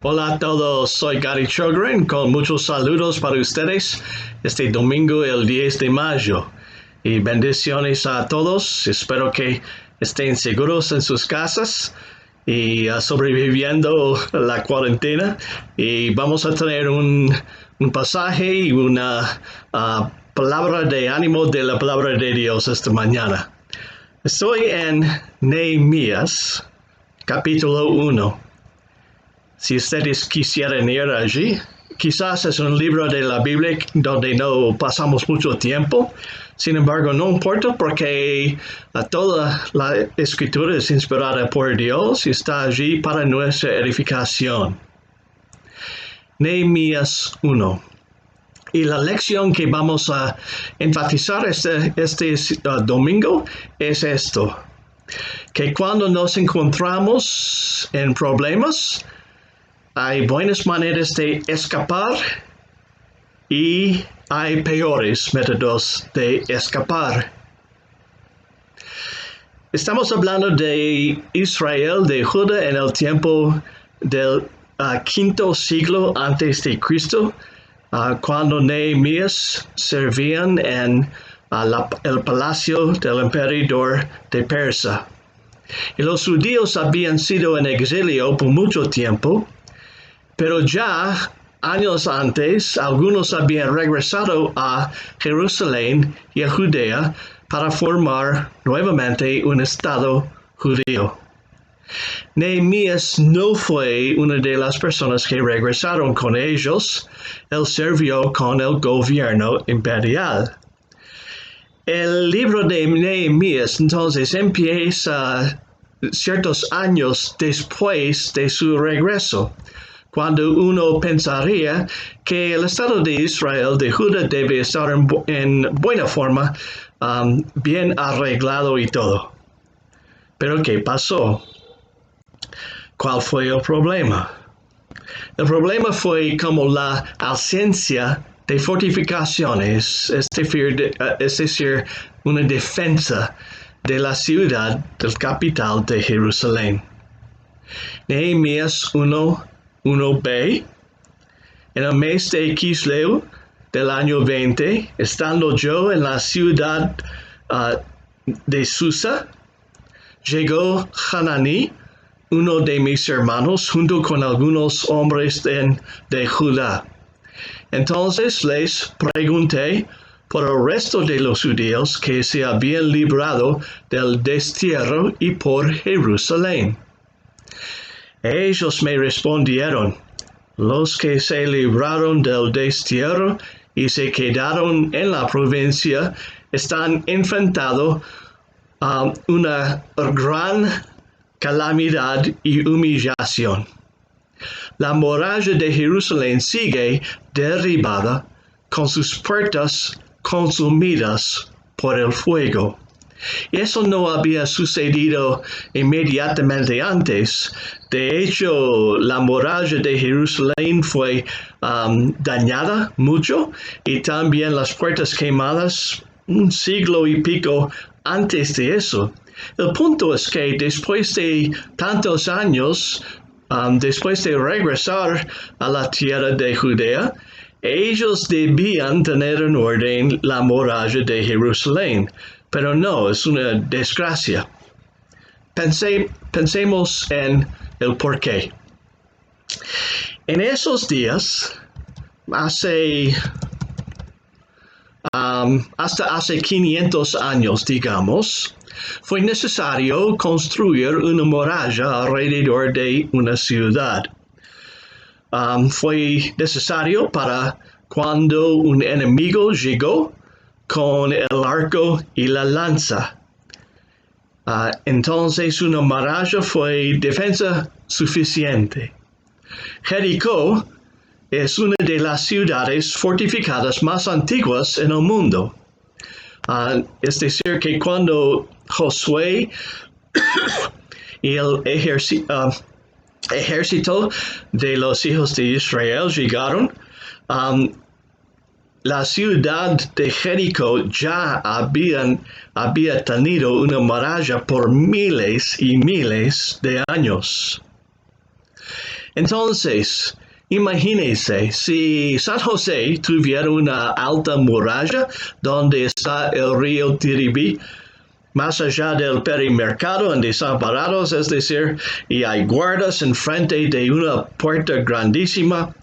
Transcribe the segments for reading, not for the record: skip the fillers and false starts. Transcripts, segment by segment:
Hola a todos, soy Gary Chogren con muchos saludos para ustedes este domingo el 10 de mayo y bendiciones a todos. Espero que estén seguros en sus casas y sobreviviendo la cuarentena, y vamos a tener un pasaje y una palabra de ánimo de la palabra de Dios esta mañana. Estoy en Nehemías capítulo 1. Si ustedes quisieran ir allí, quizás es un libro de la Biblia donde no pasamos mucho tiempo. Sin embargo, no importa, porque toda la escritura es inspirada por Dios y está allí para nuestra edificación. Nehemías 1. Y la lección que vamos a enfatizar este domingo es esto: que cuando nos encontramos en problemas, hay buenas maneras de escapar y hay peores métodos de escapar. Estamos hablando de Israel, de Judá, en el tiempo del quinto siglo antes de Cristo, cuando Nehemías servían en el palacio del emperador de Persia. Y los judíos habían sido en exilio por mucho tiempo, pero ya años antes, algunos habían regresado a Jerusalén y a Judea para formar nuevamente un estado judío. Nehemías no fue una de las personas que regresaron con ellos. Él sirvió con el gobierno imperial. El libro de Nehemías entonces empieza ciertos años después de su regreso, cuando uno pensaría que el Estado de Israel, de Judá, debe estar en buena forma, bien arreglado y todo. Pero ¿qué pasó? ¿Cuál fue el problema? El problema fue como la ausencia de fortificaciones, es decir, una defensa de la ciudad del capital de Jerusalén. Nehemías 1b. En el mes de Kisleu del año 20, estando yo en la ciudad de Susa, llegó Hananí, uno de mis hermanos, junto con algunos hombres de Judá. Entonces les pregunté por el resto de los judíos que se habían librado del destierro y por Jerusalén. Ellos me respondieron: los que se libraron del destierro y se quedaron en la provincia están enfrentando una gran calamidad y humillación. La muralla de Jerusalén sigue derribada, con sus puertas consumidas por el fuego. Y eso no había sucedido inmediatamente antes. De hecho, la muralla de Jerusalén fue dañada mucho, y también las puertas quemadas un siglo y pico antes de eso. El punto es que después de tantos años, después de regresar a la tierra de Judea, ellos debían tener en orden la muralla de Jerusalén. Pero no, es una desgracia. Pensemos en el porqué. En esos días, hasta hace 500 años, digamos, fue necesario construir una muralla alrededor de una ciudad. Fue necesario para cuando un enemigo llegó con el arco y la lanza. Entonces una muralla fue defensa suficiente. Jericó es una de las ciudades fortificadas más antiguas en el mundo. Es decir, que cuando Josué y el ejército de los hijos de Israel llegaron, la ciudad de Jericó ya había tenido una muralla por miles y miles de años. Entonces, imagínense si San José tuviera una alta muralla donde está el río Tiribí, más allá del perimercado en desamparados, es decir, y hay guardas enfrente de una puerta grandísima,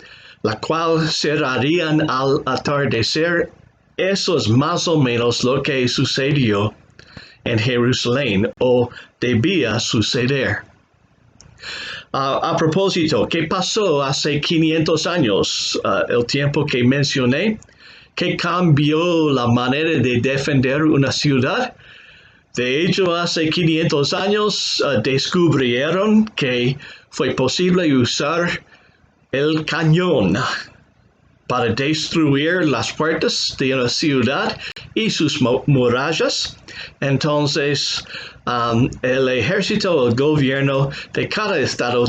la cual cerrarían al atardecer. Eso es más o menos lo que sucedió en Jerusalén o debía suceder. A propósito, ¿qué pasó hace 500 años? El tiempo que mencioné, ¿qué cambió la manera de defender una ciudad? De hecho, hace 500 años descubrieron que fue posible usar el cañón para destruir las puertas de una ciudad y sus murallas. Entonces, el ejército, el gobierno de cada estado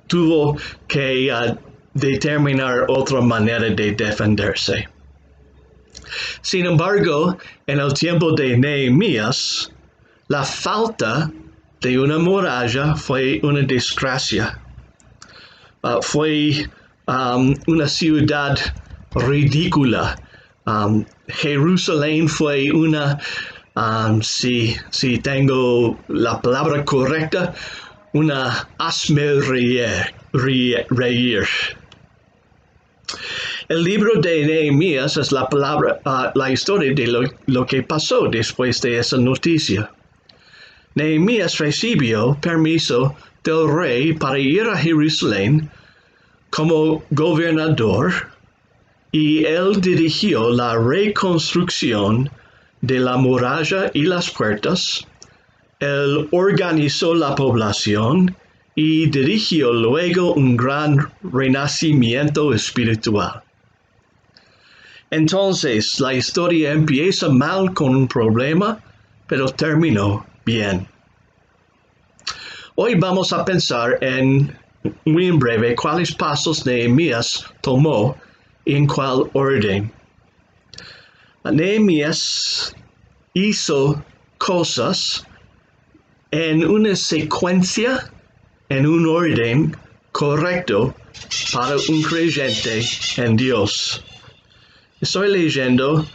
tuvo que determinar otra manera de defenderse. Sin embargo, en el tiempo de Nehemías, la falta de una muralla fue una desgracia. Fue una ciudad ridícula. Jerusalén fue una, si tengo la palabra correcta, una hazme reír. El libro de Nehemías es la historia de lo que pasó después de esa noticia. Nehemías recibió permiso del rey para ir a Jerusalén como gobernador y él dirigió la reconstrucción de la muralla y las puertas. Él organizó la población y dirigió luego un gran renacimiento espiritual. Entonces, la historia empieza mal con un problema, pero terminó bien. Hoy vamos a pensar muy en breve cuáles pasos Nehemías tomó y en cuál orden. Nehemías hizo cosas en una secuencia, en un orden correcto para un creyente en Dios. Estoy leyendo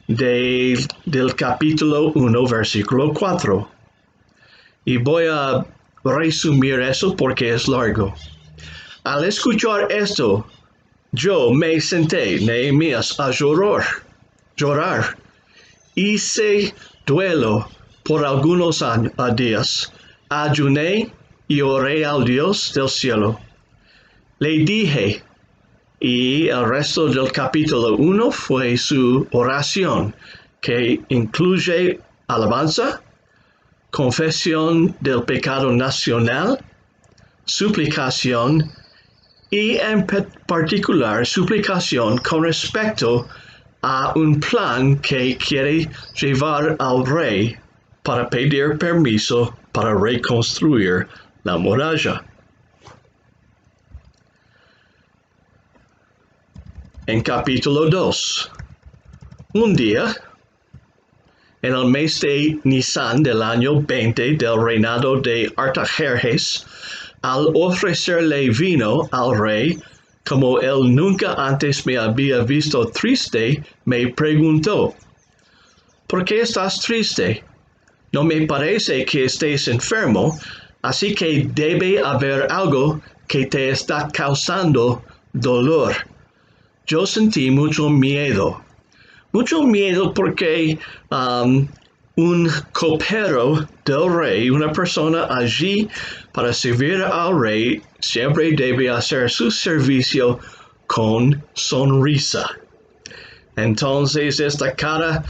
del capítulo 1, versículo 4. Y voy a resumir eso porque es largo. Al escuchar esto, yo me senté, Nehemías, a llorar. Hice duelo por algunos días. Ayuné y oré al Dios del cielo. Le dije, y el resto del capítulo 1 fue su oración, que incluye alabanza, confesión del pecado nacional, suplicación y en particular suplicación con respecto a un plan que quiere llevar al rey para pedir permiso para reconstruir la muralla. En capítulo 2, un día, en el mes de Nisan del año 20 del reinado de Artajerjes, al ofrecerle vino al rey, como él nunca antes me había visto triste, me preguntó, ¿por qué estás triste? No me parece que estés enfermo, así que debe haber algo que te está causando dolor. Yo sentí mucho miedo porque un copero del rey, una persona allí para servir al rey, siempre debe hacer su servicio con sonrisa. Entonces esta cara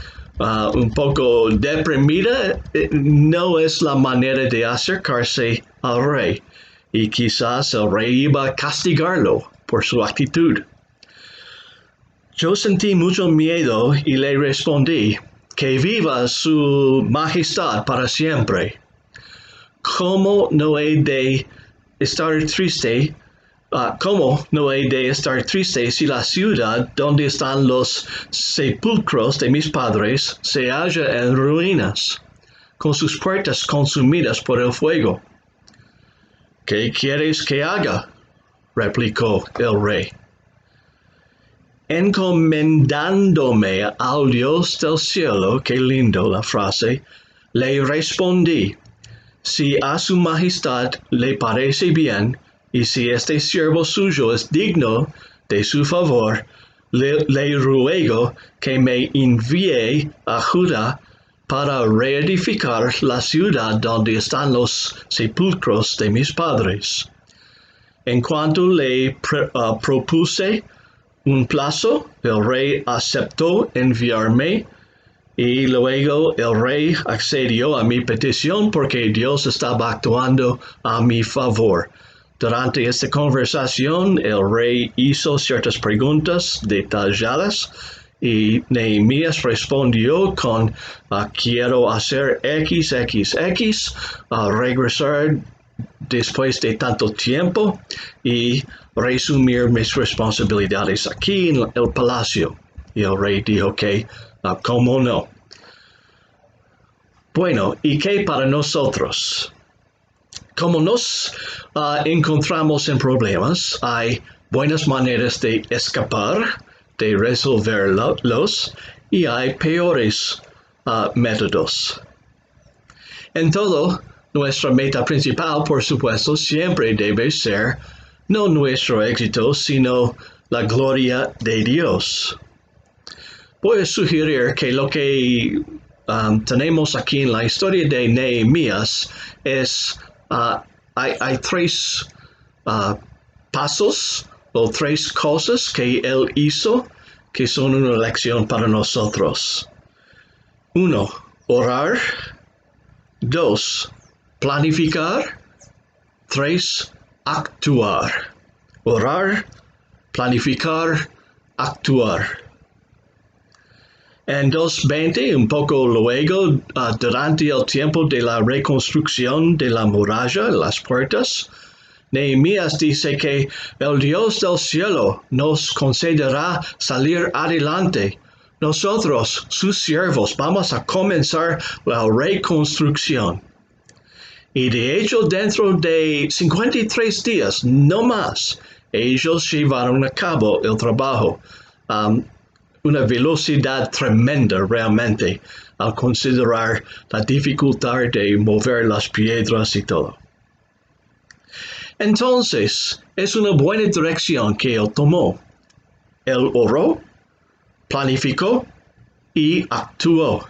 un poco deprimida no es la manera de acercarse al rey, y quizás el rey iba a castigarlo por su actitud. Yo sentí mucho miedo y le respondí, que viva su majestad para siempre. ¿Cómo no he de estar triste? ¿Cómo no he de estar triste si la ciudad donde están los sepulcros de mis padres se halla en ruinas, con sus puertas consumidas por el fuego? ¿Qué quieres que haga? replicó el rey. Encomendándome al Dios del cielo, qué lindo la frase, le respondí, si a su majestad le parece bien, y si este siervo suyo es digno de su favor, le ruego que me envíe a Judá para reedificar la ciudad donde están los sepulcros de mis padres. En cuanto le propuse un plazo, el rey aceptó enviarme y luego el rey accedió a mi petición porque Dios estaba actuando a mi favor. Durante esta conversación, el rey hizo ciertas preguntas detalladas y Nehemías respondió con quiero hacer XXX, regresar después de tanto tiempo y resumir mis responsabilidades aquí en el palacio. Y el rey dijo que, ¿cómo no? Bueno, ¿y qué para nosotros? Como nos encontramos en problemas, hay buenas maneras de escapar, de resolverlos, y hay peores métodos. En todo, nuestra meta principal, por supuesto, siempre debe ser no nuestro éxito, sino la gloria de Dios. Voy a sugerir que lo que tenemos aquí en la historia de Nehemías es, hay tres pasos o tres cosas que él hizo que son una lección para nosotros. 1. Orar. 2. Planificar. 3. Actuar. Orar, planificar, actuar. En 2:20, un poco luego, durante el tiempo de la reconstrucción de la muralla, las puertas, Nehemías dice que el Dios del cielo nos concederá salir adelante. Nosotros, sus siervos, vamos a comenzar la reconstrucción. Y de hecho, dentro de 53 días, no más, ellos llevaron a cabo el trabajo. Una velocidad tremenda realmente, al considerar la dificultad de mover las piedras y todo. Entonces, es una buena dirección que él tomó. Él oró, planificó y actuó.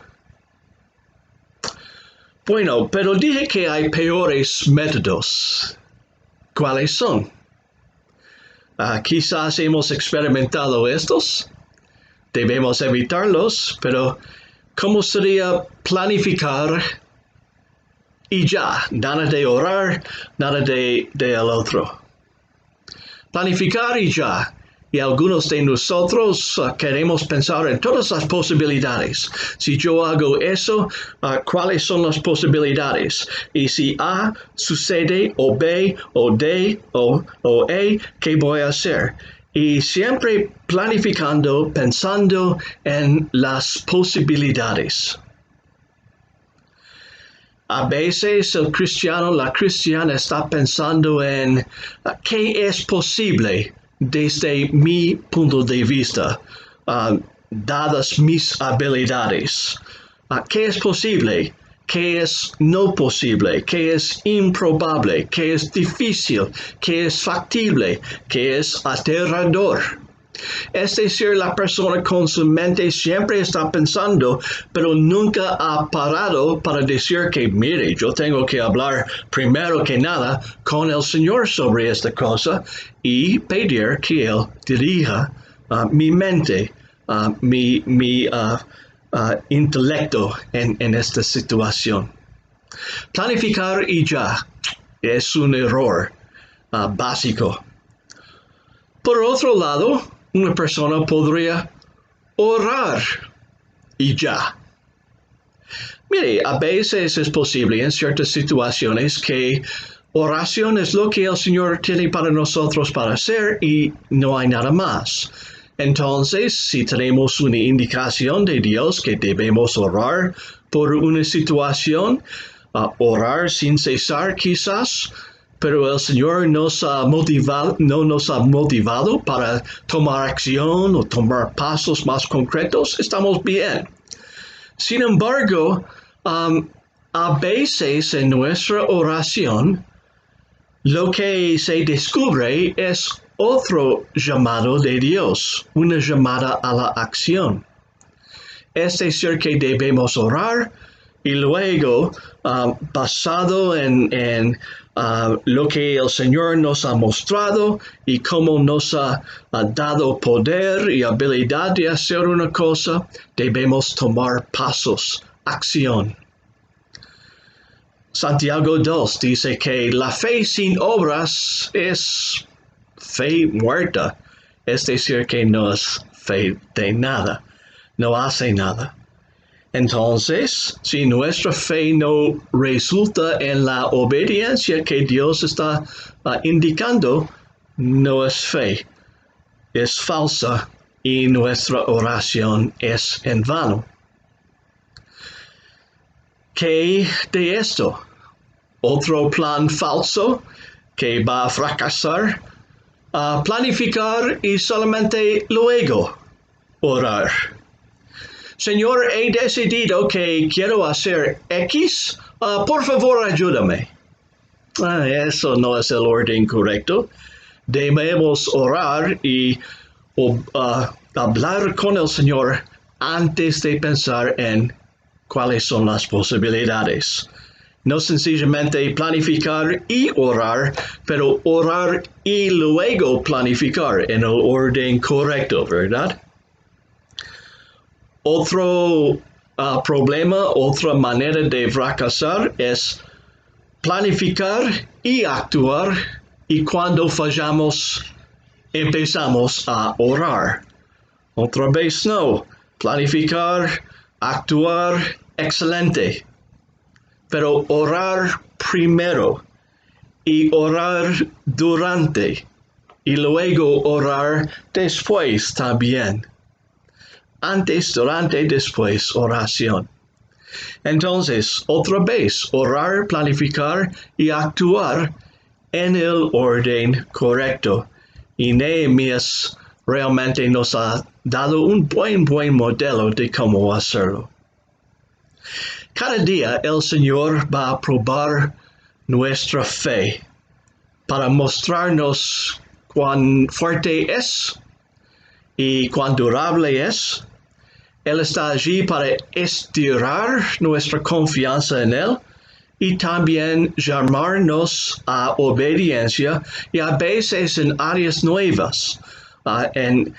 Bueno, pero dije que hay peores métodos. ¿Cuáles son? Quizás hemos experimentado estos. Debemos evitarlos, pero ¿cómo sería planificar y ya? Nada de orar, nada de el otro. Planificar y ya. Y algunos de nosotros queremos pensar en todas las posibilidades. Si yo hago eso, ¿cuáles son las posibilidades? Y si A sucede, o B, o D, o E, ¿qué voy a hacer? Y siempre planificando, pensando en las posibilidades. A veces el cristiano, la cristiana está pensando en qué es posible desde mi punto de vista, dadas mis habilidades. ¿Qué es posible? ¿Qué es no posible? ¿Qué es improbable? ¿Qué es difícil? ¿Qué es factible? ¿Qué es aterrador? Es decir, la persona con su mente siempre está pensando, pero nunca ha parado para decir que, mire, yo tengo que hablar primero que nada con el Señor sobre esta cosa y pedir que Él dirija mi mente, mi intelecto en esta situación. Planificar y ya es un error básico. Por otro lado, una persona podría orar y ya. Mire, a veces es posible en ciertas situaciones que oración es lo que el Señor tiene para nosotros para hacer y no hay nada más. Entonces, si tenemos una indicación de Dios que debemos orar por una situación, orar sin cesar quizás, pero el Señor nos ha motivado, no nos ha motivado para tomar acción o tomar pasos más concretos, estamos bien. Sin embargo, a veces en nuestra oración, lo que se descubre es otro llamado de Dios, una llamada a la acción. Es decir, que debemos orar y luego, basado en lo que el Señor nos ha mostrado y cómo nos ha dado poder y habilidad de hacer una cosa, debemos tomar pasos, acción. Santiago 2 dice que la fe sin obras es fe muerta, es decir, que no es fe de nada, no hace nada. Entonces, si nuestra fe no resulta en la obediencia que Dios está indicando, no es fe, es falsa y nuestra oración es en vano. ¿Qué de esto? ¿Otro plan falso que va a fracasar? Planificar y solamente luego orar. Señor, he decidido que quiero hacer X, por favor ayúdame. Eso no es el orden correcto. Debemos orar y hablar con el Señor antes de pensar en cuáles son las posibilidades. No sencillamente planificar y orar, pero orar y luego planificar en el orden correcto, ¿verdad? Otro problema, otra manera de fracasar es planificar y actuar, y cuando fallamos empezamos a orar. Otra vez no. Planificar, actuar, excelente. Pero orar primero y orar durante y luego orar después también. Antes, durante, después, oración. Entonces, otra vez, orar, planificar y actuar en el orden correcto. Y Nehemías realmente nos ha dado un buen modelo de cómo hacerlo. Cada día el Señor va a probar nuestra fe para mostrarnos cuán fuerte es y cuán durable es. Él está allí para estirar nuestra confianza en Él y también llamarnos a obediencia y a veces en áreas nuevas, en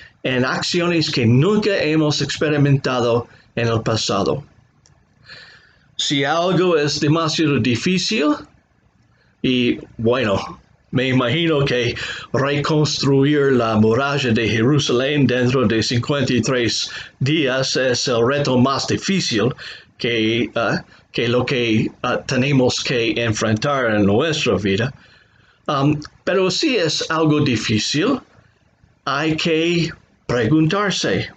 acciones que nunca hemos experimentado en el pasado. Si algo es demasiado difícil, y bueno, me imagino que reconstruir la muralla de Jerusalén dentro de 53 días es el reto más difícil que lo que tenemos que enfrentar en nuestra vida. Pero si es algo difícil, hay que preguntarse,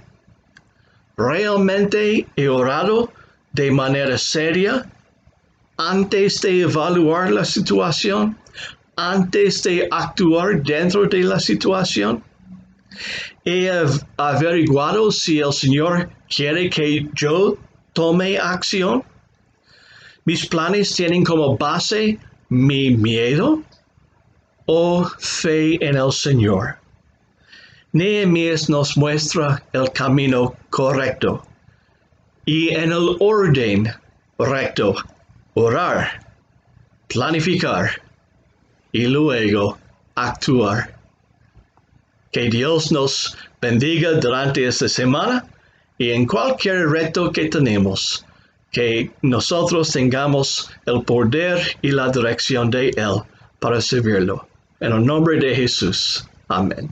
¿realmente he orado de manera seria antes de evaluar la situación? ¿Antes de actuar dentro de la situación? ¿He averiguado si el Señor quiere que yo tome acción? ¿Mis planes tienen como base mi miedo o fe en el Señor? Nehemías nos muestra el camino correcto y en el orden recto: orar, planificar y luego actuar. Que Dios nos bendiga durante esta semana y en cualquier reto que tenemos, que nosotros tengamos el poder y la dirección de Él para servirlo. En el nombre de Jesús. Amén.